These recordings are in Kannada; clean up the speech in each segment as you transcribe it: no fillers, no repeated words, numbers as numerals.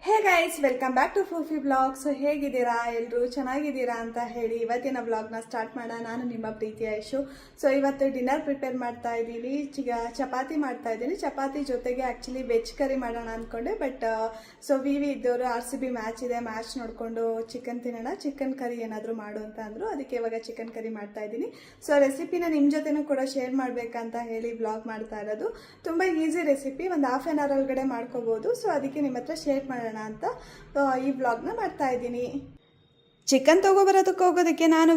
Hey guys, welcome back to ಫೂಫಿ ಬ್ಲಾಗ್. ಸೊ ಹೇಗಿದ್ದೀರಾ ಎಲ್ಲರೂ? ಚೆನ್ನಾಗಿದ್ದೀರಾ ಅಂತ ಹೇಳಿ ಇವತ್ತಿನ ಬ್ಲಾಗ್ನ ಸ್ಟಾರ್ಟ್ ಮಾಡೋಣ. ನಾನು ನಿಮ್ಮ ಪ್ರೀತಿಯ ಯಶು. ಸೊ ಇವತ್ತು ಡಿನ್ನರ್ ಪ್ರಿಪೇರ್ ಮಾಡ್ತಾ ಇದ್ದೀನಿ. ಚಪಾತಿ ಮಾಡ್ತಾ ಇದ್ದೀನಿ. ಚಪಾತಿ ಜೊತೆಗೆ ಆ್ಯಕ್ಚುಲಿ ವೆಜ್ ಕರಿ ಮಾಡೋಣ ಅಂದ್ಕೊಂಡೆ, ಬಟ್ ಸೊ ಇದ್ದವರು RCB ಮ್ಯಾಚ್ ಇದೆ, ಮ್ಯಾಚ್ ನೋಡಿಕೊಂಡು ಚಿಕನ್ ತಿನ್ನೋಣ, ಚಿಕನ್ ಕರಿ ಏನಾದರೂ ಮಾಡು ಅಂತ ಅಂದರು. ಅದಕ್ಕೆ ಇವಾಗ ಚಿಕನ್ ಕರಿ ಮಾಡ್ತಾ ಇದ್ದೀನಿ. ಸೊ ರೆಸಿಪಿನ ನಿಮ್ಮ ಜೊತೆನೂ ಕೂಡ ಶೇರ್ ಮಾಡಬೇಕಂತ ಹೇಳಿ ಬ್ಲಾಗ್ ಮಾಡ್ತಾ ಇರೋದು. ತುಂಬ ಈಸಿ ರೆಸಿಪಿ, ಒಂದು ಹಾಫ್ ಆನ್ ಅವರ್ ಒಳಗಡೆ ಮಾಡ್ಕೋಬೋದು. ಸೊ ಅದಕ್ಕೆ ನಿಮ್ಮ ಹತ್ರ ಶೇರ್ ಮಾಡೋಣ ಅಂತ ಈ ವ್ಲಾಗ್ನ ಮಾಡ್ತಾ ಇದ್ದೀನಿ. ಚಿಕನ್ ತಗೋಬರೋದಕ್ಕೆ ಹೋಗೋದಕ್ಕೆ ನಾನು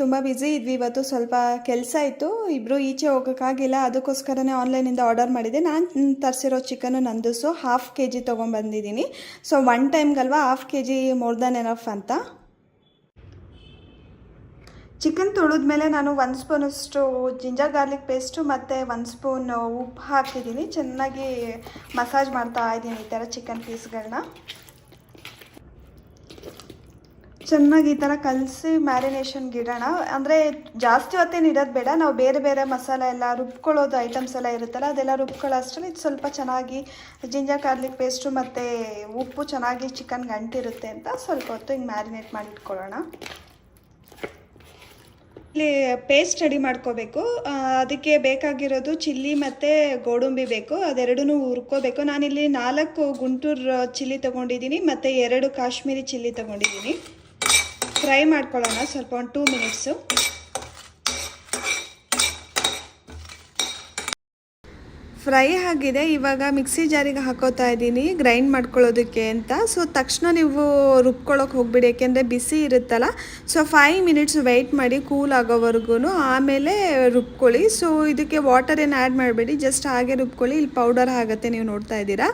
ತುಂಬ ಬ್ಯುಸಿ ಇದ್ವಿ. ಇವತ್ತು ಸ್ವಲ್ಪ ಕೆಲಸ ಇತ್ತು, ಇಬ್ಬರು ಈಚೆ ಹೋಗೋಕ್ಕಾಗಿಲ್ಲ. ಅದಕ್ಕೋಸ್ಕರನೇ ಆನ್ಲೈನಿಂದ ಆರ್ಡರ್ ಮಾಡಿದೆ. ನಾನು ತರಿಸಿರೋ ಚಿಕನ್ನು ನಂದು. ಸೊ ಹಾಫ್ kg ತೊಗೊಂಬಂದಿದ್ದೀನಿ. ಸೊ ಒನ್ ಟೈಮ್ಗಲ್ವಾ, half kg more than enough ಅಂತ. ಚಿಕನ್ ತೊಳೆದ್ಮೇಲೆ ನಾನು 1 ಸ್ಪೂನಷ್ಟು ಜಿಂಜರ್ ಗಾರ್ಲಿಕ್ ಪೇಸ್ಟು ಮತ್ತು 1 ಸ್ಪೂನ್ ಉಪ್ಪು ಹಾಕಿದ್ದೀನಿ. ಚೆನ್ನಾಗಿ ಮಸಾಜ್ ಮಾಡ್ತಾ ಇದ್ದೀನಿ ಈ ಥರ ಚಿಕನ್ ಪೀಸ್ಗಳನ್ನ. ಚೆನ್ನಾಗಿ ಈ ಥರ ಕಲಸಿ ಮ್ಯಾರಿನೇಷನ್ಗೆ ಇಡೋಣ. ಅಂದರೆ ಜಾಸ್ತಿ ಹೊತ್ತೇನು ಇಡೋದು ಬೇಡ. ನಾವು ಬೇರೆ ಬೇರೆ ಮಸಾಲೆ ಎಲ್ಲ ರುಬ್ಕೊಳ್ಳೋದು ಐಟಮ್ಸ್ ಎಲ್ಲ ಇರುತ್ತಲ್ಲ, ಅದೆಲ್ಲ ರುಬ್ಕೊಳ್ಳೋ ಅಷ್ಟರಲ್ಲಿ ಇದು ಸ್ವಲ್ಪ ಚೆನ್ನಾಗಿ ಜಿಂಜರ್ ಗಾರ್ಲಿಕ್ ಪೇಸ್ಟು ಮತ್ತು ಉಪ್ಪು ಚೆನ್ನಾಗಿ ಚಿಕನ್ಗೆ ಅಂಟಿರುತ್ತೆ ಅಂತ ಸ್ವಲ್ಪ ಹೊತ್ತು ಹಿಂಗೆ ಮ್ಯಾರಿನೇಟ್ ಮಾಡಿ ಇಟ್ಕೊಳ್ಳೋಣ. ಇಲ್ಲಿ ಪೇಸ್ಟ್ ರೆಡಿ ಮಾಡ್ಕೋಬೇಕು. ಅದಕ್ಕೆ ಬೇಕಾಗಿರೋದು ಚಿಲ್ಲಿ ಮತ್ತು ಗೋಡಂಬಿ ಬೇಕು, ಅದೆರಡೂ ಹುರ್ಕೋಬೇಕು. ನಾನಿಲ್ಲಿ 4 ಗುಂಟೂರು ಚಿಲ್ಲಿ ತೊಗೊಂಡಿದ್ದೀನಿ ಮತ್ತು 2 ಕಾಶ್ಮೀರಿ ಚಿಲ್ಲಿ ತೊಗೊಂಡಿದ್ದೀನಿ. ಫ್ರೈ ಮಾಡ್ಕೊಳ್ಳೋಣ ಸ್ವಲ್ಪ, ಒಂದು 2 ಮಿನಿಟ್ಸು. ಫ್ರೈ ಆಗಿದೆ. ಇವಾಗ ಮಿಕ್ಸಿ ಜಾರಿಗೆ ಹಾಕೋತಾ ಇದ್ದೀನಿ ಗ್ರೈಂಡ್ ಮಾಡ್ಕೊಳ್ಳೋದಕ್ಕೆ ಅಂತ. ಸೊ ತಕ್ಷಣ ನೀವು ರುಬ್ಕೊಳ್ಳೋಕೆ ಹೋಗ್ಬಿಡಿ, ಯಾಕೆಂದರೆ ಬಿಸಿ ಇರುತ್ತಲ್ಲ. ಸೊ 5 ಮಿನಿಟ್ಸ್ ವೆಯ್ಟ್ ಮಾಡಿ ಕೂಲ್ ಆಗೋವರೆಗೂ, ಆಮೇಲೆ ರುಬ್ಕೊಳ್ಳಿ. ಸೊ ಇದಕ್ಕೆ ವಾಟರ್ ಏನು ಆ್ಯಡ್ ಮಾಡಬೇಡಿ, ಜಸ್ಟ್ ಹಾಗೆ ರುಬ್ಕೊಳ್ಳಿ. ಇಲ್ಲಿ ಪೌಡರ್ ಆಗುತ್ತೆ, ನೀವು ನೋಡ್ತಾ ಇದ್ದೀರಾ.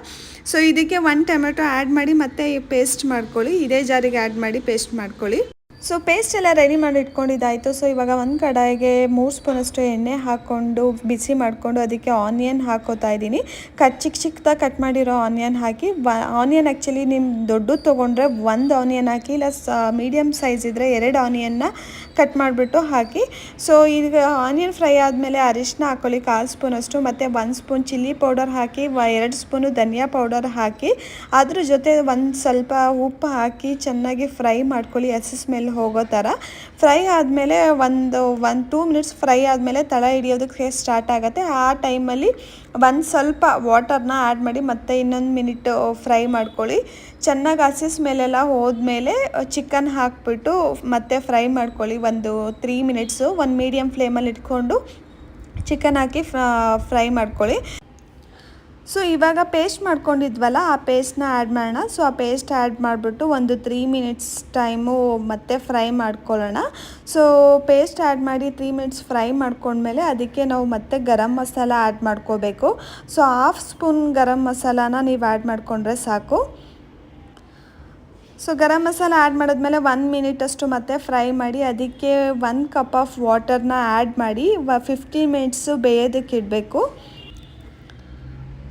ಸೊ ಇದಕ್ಕೆ 1 ಟೊಮೆಟೊ ಆ್ಯಡ್ ಮಾಡಿ ಮತ್ತೆ ಪೇಸ್ಟ್ ಮಾಡ್ಕೊಳ್ಳಿ. ಇದೇ ಜಾರಿಗೆ ಆ್ಯಡ್ ಮಾಡಿ ಪೇಸ್ಟ್ ಮಾಡ್ಕೊಳ್ಳಿ. ಸೊ ಪೇಸ್ಟ್ ಎಲ್ಲ ರೆಡಿ ಮಾಡಿ ಇಟ್ಕೊಂಡಿದ್ದಾಯಿತು. ಸೊ ಇವಾಗ ಒಂದು ಕಡಾಯಿಗೆ 3 ಸ್ಪೂನಷ್ಟು ಎಣ್ಣೆ ಹಾಕ್ಕೊಂಡು ಬಿಸಿ ಮಾಡಿಕೊಂಡು ಅದಕ್ಕೆ ಆನಿಯನ್ ಹಾಕೋತಾ ಇದ್ದೀನಿ. ಚಿಕ್ಕದಾಗಿ ಕಟ್ ಮಾಡಿರೋ ಆನಿಯನ್ ಹಾಕಿ, ಆನಿಯನ್ ಆ್ಯಕ್ಚುಲಿ ನಿಮ್ಮ ದೊಡ್ಡದು ತೊಗೊಂಡ್ರೆ 1 ಆನಿಯನ್ ಹಾಕಿ, ಇಲ್ಲ ಮೀಡಿಯಮ್ ಸೈಜ್ ಇದ್ದರೆ 2 ಆನಿಯನ್ನ ಕಟ್ ಮಾಡಿಬಿಟ್ಟು ಹಾಕಿ. ಸೊ ಈಗ ಆನಿಯನ್ ಫ್ರೈ ಆದಮೇಲೆ ಅರಿಶಿನ ಹಾಕ್ಕೊಳ್ಳಿ 1/4 ಸ್ಪೂನಷ್ಟು, ಮತ್ತು 1 ಸ್ಪೂನ್ ಚಿಲ್ಲಿ ಪೌಡರ್ ಹಾಕಿ, 2 ಸ್ಪೂನು ಧನಿಯಾ ಪೌಡರ್ ಹಾಕಿ, ಅದ್ರ ಜೊತೆ ಒಂದು ಸ್ವಲ್ಪ ಉಪ್ಪು ಹಾಕಿ ಚೆನ್ನಾಗಿ ಫ್ರೈ ಮಾಡ್ಕೊಳ್ಳಿ, ಹಸಿ ಸ್ಮೆಲ್ ಹೋಗೋ ಥರ. ಫ್ರೈ ಆದಮೇಲೆ ಒಂದು 2 ಮಿನಿಟ್ಸ್ ಫ್ರೈ ಆದಮೇಲೆ ತಳ ಹಿಡಿಯೋದಕ್ಕೆ ಸ್ಟಾರ್ಟ್ ಆಗುತ್ತೆ. ಆ ಟೈಮಲ್ಲಿ ಒಂದು ಸ್ವಲ್ಪ ವಾಟರ್ನ ಆ್ಯಡ್ ಮಾಡಿ ಮತ್ತೆ ಇನ್ನೊಂದು ಮಿನಿಟ್ ಫ್ರೈ ಮಾಡ್ಕೊಳ್ಳಿ. ಚೆನ್ನಾಗಿ ಹಸಿ ಸ್ಮೆಲ್ಲೆಲ್ಲ ಹೋದ್ಮೇಲೆ ಚಿಕನ್ ಹಾಕ್ಬಿಟ್ಟು ಮತ್ತೆ ಫ್ರೈ ಮಾಡ್ಕೊಳ್ಳಿ ಒಂದು 3 ಮಿನಿಟ್ಸು. ಒಂದು ಮೀಡಿಯಮ್ ಫ್ಲೇಮಲ್ಲಿ ಇಟ್ಕೊಂಡು ಚಿಕನ್ ಹಾಕಿ ಫ್ರೈ ಮಾಡ್ಕೊಳ್ಳಿ. ಸೊ ಇವಾಗ ಪೇಸ್ಟ್ ಮಾಡ್ಕೊಂಡಿದ್ವಲ್ಲ, ಆ ಪೇಸ್ಟ್ನ ಆ್ಯಡ್ ಮಾಡೋಣ. ಸೊ ಆ ಪೇಸ್ಟ್ ಆ್ಯಡ್ ಮಾಡಿಬಿಟ್ಟು ಒಂದು 3 ಮಿನಿಟ್ಸ್ ಟೈಮು ಮತ್ತೆ ಫ್ರೈ ಮಾಡ್ಕೊಳ್ಳೋಣ. ಸೊ ಪೇಸ್ಟ್ ಆ್ಯಡ್ ಮಾಡಿ 3 ಮಿನಿಟ್ಸ್ ಫ್ರೈ ಮಾಡ್ಕೊಂಡ್ಮೇಲೆ ಅದಕ್ಕೆ ನಾವು ಮತ್ತೆ ಗರಂ ಮಸಾಲ ಆ್ಯಡ್ ಮಾಡ್ಕೋಬೇಕು. ಸೊ 1/2 ಸ್ಪೂನ್ ಗರಂ ಮಸಾಲಾನ ನೀವು ಆ್ಯಡ್ ಮಾಡಿಕೊಂಡ್ರೆ ಸಾಕು. ಸೊ ಗರಂ ಮಸಾಲ ಆ್ಯಡ್ ಮಾಡಿದ್ಮೇಲೆ 1 ಮಿನಿಟಷ್ಟು ಮತ್ತೆ ಫ್ರೈ ಮಾಡಿ ಅದಕ್ಕೆ 1 ಕಪ್ ಆಫ್ ವಾಟರ್ನ ಆ್ಯಡ್ ಮಾಡಿ 15 ಮಿನಿಟ್ಸು ಬೇಯೋದಕ್ಕೆ ಇಡಬೇಕು.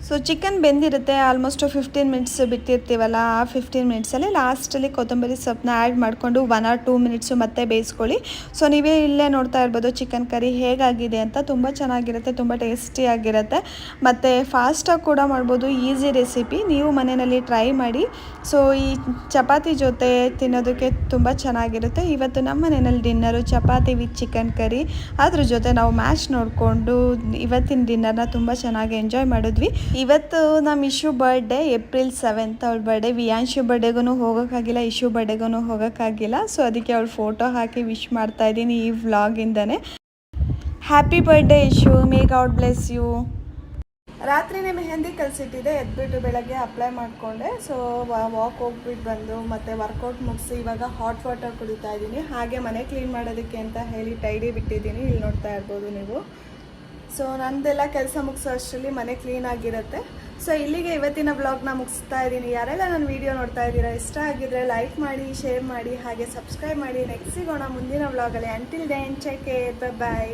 ಸೊ ಚಿಕನ್ ಬೆಂದಿರುತ್ತೆ, ಆಲ್ಮೋಸ್ಟ್ 15 ಮಿನಿಟ್ಸ್ ಬಿಟ್ಟಿರ್ತೀವಲ್ಲ, ಆ 15 ಮಿನಿಟ್ಸಲ್ಲಿ ಲಾಸ್ಟಲ್ಲಿ ಕೊತ್ತಂಬರಿ ಸೊಪ್ಪನ್ನ ಆ್ಯಡ್ ಮಾಡಿಕೊಂಡು 1 or 2 ಮಿನಿಟ್ಸು ಮತ್ತೆ ಬೇಯಿಸ್ಕೊಳ್ಳಿ. ಸೊ ನೀವೇ ಇಲ್ಲೇ ನೋಡ್ತಾ ಇರ್ಬೋದು ಚಿಕನ್ ಕರಿ ಹೇಗಾಗಿದೆ ಅಂತ. ತುಂಬ ಚೆನ್ನಾಗಿರುತ್ತೆ, ತುಂಬ ಟೇಸ್ಟಿಯಾಗಿರುತ್ತೆ, ಮತ್ತು ಫಾಸ್ಟಾಗಿ ಕೂಡ ಮಾಡ್ಬೋದು. ಈಸಿ ರೆಸಿಪಿ, ನೀವು ಮನೆಯಲ್ಲಿ ಟ್ರೈ ಮಾಡಿ. ಸೊ ಈ ಚಪಾತಿ ಜೊತೆ ತಿನ್ನೋದಕ್ಕೆ ತುಂಬ ಚೆನ್ನಾಗಿರುತ್ತೆ. ಇವತ್ತು ನಮ್ಮ ಮನೆಯಲ್ಲಿ dinner chapati with chicken curry, ಅದ್ರ ಜೊತೆ ನಾವು ಮ್ಯಾಚ್ ನೋಡಿಕೊಂಡು ಇವತ್ತಿನ ಡಿನ್ನರ್ನ ತುಂಬ ಚೆನ್ನಾಗಿ ಎಂಜಾಯ್ ಮಾಡಿದ್ವಿ. ಇವತ್ತು ನಮ್ಮ ಇಶು ಬರ್ಡೇ ಏಪ್ರಿಲ್ 7th ಅವಳ ಬರ್ಡೇ. ವಿಯಾಂಶು ಬರ್ಡೇಗೂ ಹೋಗೋಕ್ಕಾಗಿಲ್ಲ, ಇಶು ಬರ್ಡೇಗೂ ಹೋಗೋಕ್ಕಾಗಿಲ್ಲ. ಸೊ ಅದಕ್ಕೆ ಅವಳು ಫೋಟೋ ಹಾಕಿ ವಿಶ್ ಮಾಡ್ತಾ ಇದ್ದೀನಿ ಈ ವ್ಲಾಗಿಂದನೇ. Happy birthday Ishu, may God bless you. ರಾತ್ರಿನೇ ಮೆಹಂದಿ ಕಲಿಸಿಟ್ಟಿದ್ದೆ, ಎದ್ಬಿಟ್ಟು ಬೆಳಗ್ಗೆ ಅಪ್ಲೈ ಮಾಡಿಕೊಂಡೆ. ಸೊ ವಾಕ್ ಹೋಗ್ಬಿಟ್ಟು ಬಂದು ಮತ್ತು ವರ್ಕೌಟ್ ಮುಗಿಸಿ ಇವಾಗ ಹಾಟ್ ವಾಟರ್ ಕುಡಿತಾ ಇದ್ದೀನಿ. ಹಾಗೆ ಮನೆ ಕ್ಲೀನ್ ಮಾಡೋದಕ್ಕೆ ಅಂತ ಹೇಳಿ ಟೈಡಿ ಬಿಟ್ಟಿದ್ದೀನಿ, ಇಲ್ಲಿ ನೋಡ್ತಾ ಇರ್ಬೋದು ನೀವು. ಸೊ ನಂದೆಲ್ಲ ಕೆಲಸ ಮುಗಿಸೋ ಅಷ್ಟರಲ್ಲಿ ಮನೆ ಕ್ಲೀನ್ ಆಗಿರುತ್ತೆ. ಸೊ ಇಲ್ಲಿಗೆ ಇವತ್ತಿನ ವ್ಲಾಗ್ನ ಮುಗಿಸ್ತಾ ಇದ್ದೀನಿ. ಯಾರೆಲ್ಲ ನನ್ನ ವೀಡಿಯೋ ನೋಡ್ತಾ ಇದ್ದೀರಾ, ಇಷ್ಟ ಆಗಿದ್ರೆ ಲೈಕ್ ಮಾಡಿ, ಶೇರ್ ಮಾಡಿ, ಹಾಗೆ ಸಬ್ಸ್ಕ್ರೈಬ್ ಮಾಡಿ. ನೆಕ್ಸ್ಟ್ ಸಿಗೋಣ ಮುಂದಿನ ವ್ಲಾಗಲ್ಲಿ. Until then take care, by.